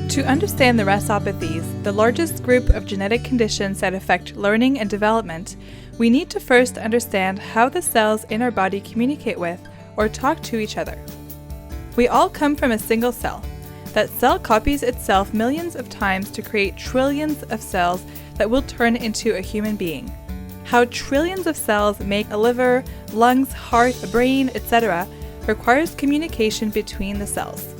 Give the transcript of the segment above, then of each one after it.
To understand the RASopathies, the largest group of genetic conditions that affect learning and development, we need to first understand how the cells in our body communicate with or talk to each other. We all come from a single cell. That cell copies itself millions of times to create trillions of cells that will turn into a human being. How trillions of cells make a liver, lungs, heart, a brain, etc. requires communication between the cells.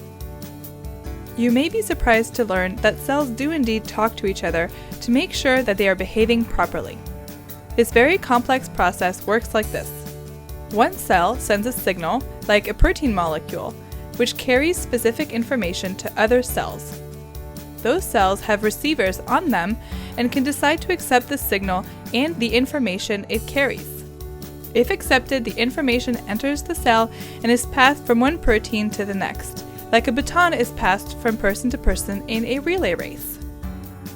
You may be surprised to learn that cells do indeed talk to each other to make sure that they are behaving properly. This very complex process works like this. One cell sends a signal, like a protein molecule, which carries specific information to other cells. Those cells have receivers on them and can decide to accept the signal and the information it carries. If accepted, the information enters the cell and is passed from one protein to the next, like a baton is passed from person to person in a relay race.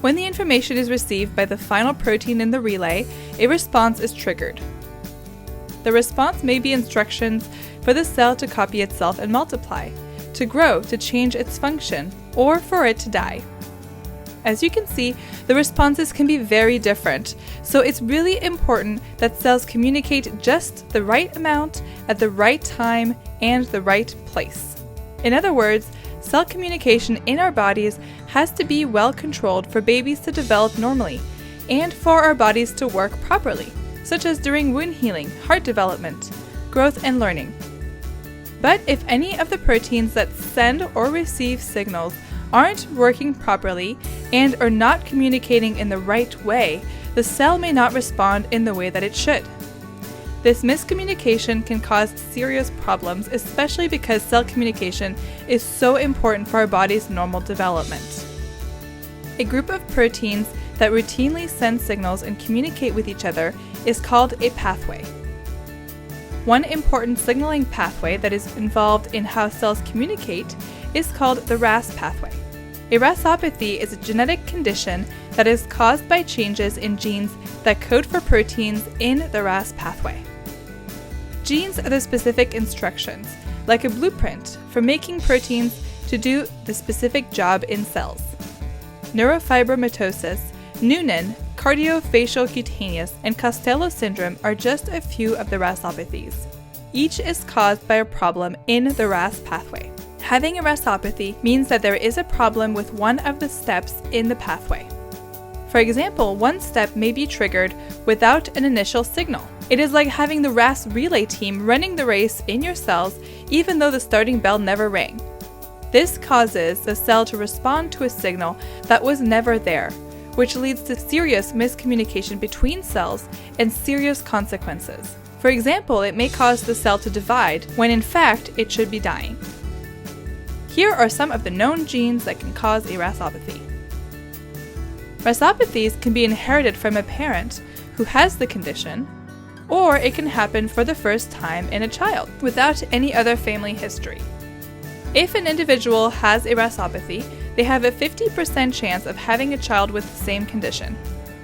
When the information is received by the final protein in the relay, a response is triggered. The response may be instructions for the cell to copy itself and multiply, to grow, to change its function, or for it to die. As you can see, the responses can be very different, so it's really important that cells communicate just the right amount at the right time and the right place. In other words, cell communication in our bodies has to be well controlled for babies to develop normally, and for our bodies to work properly, such as during wound healing, heart development, growth, and learning. But if any of the proteins that send or receive signals aren't working properly and are not communicating in the right way, the cell may not respond in the way that it should. This miscommunication can cause serious problems, especially because cell communication is so important for our body's normal development. A group of proteins that routinely send signals and communicate with each other is called a pathway. One important signaling pathway that is involved in how cells communicate is called the RAS pathway. A RASopathy is a genetic condition that is caused by changes in genes that code for proteins in the RAS pathway. Genes are the specific instructions, like a blueprint for making proteins to do the specific job in cells. Neurofibromatosis, Noonan, cardiofacial cutaneous, and Costello syndrome are just a few of the RASopathies. Each is caused by a problem in the RAS pathway. Having a RASopathy means that there is a problem with one of the steps in the pathway. For example, one step may be triggered without an initial signal. It is like having the RAS relay team running the race in your cells even though the starting bell never rang. This causes the cell to respond to a signal that was never there, which leads to serious miscommunication between cells and serious consequences. For example, it may cause the cell to divide when in fact it should be dying. Here are some of the known genes that can cause a RASopathy. RASopathies can be inherited from a parent who has the condition, or it can happen for the first time in a child without any other family history. If an individual has a RASopathy, they have a 50% chance of having a child with the same condition.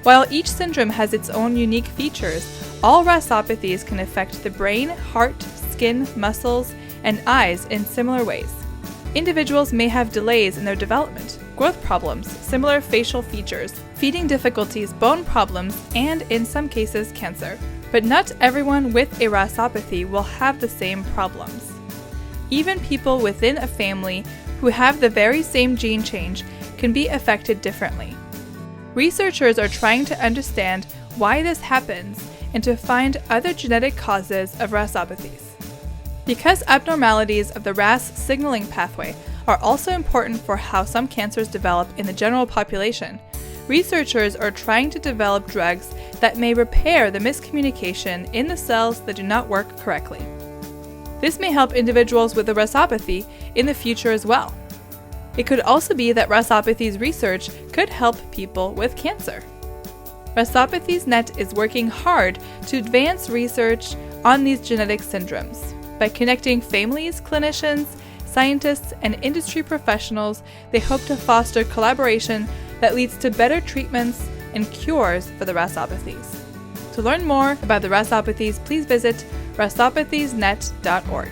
While each syndrome has its own unique features, all RASopathies can affect the brain, heart, skin, muscles, and eyes in similar ways. Individuals may have delays in their development, growth problems, similar facial features, feeding difficulties, bone problems, and in some cases, cancer. But not everyone with a RASopathy will have the same problems. Even people within a family who have the very same gene change can be affected differently. Researchers are trying to understand why this happens and to find other genetic causes of RASopathies. Because abnormalities of the RAS signaling pathway are also important for how some cancers develop in the general population, researchers are trying to develop drugs that may repair the miscommunication in the cells that do not work correctly. This may help individuals with a RASopathy in the future as well. It could also be that RASopathies research could help people with cancer. RASopathies.net is working hard to advance research on these genetic syndromes. By connecting families, clinicians, scientists, and industry professionals, they hope to foster collaboration that leads to better treatments and cures for the RASopathies. To learn more about the RASopathies, please visit RASopathiesnet.org.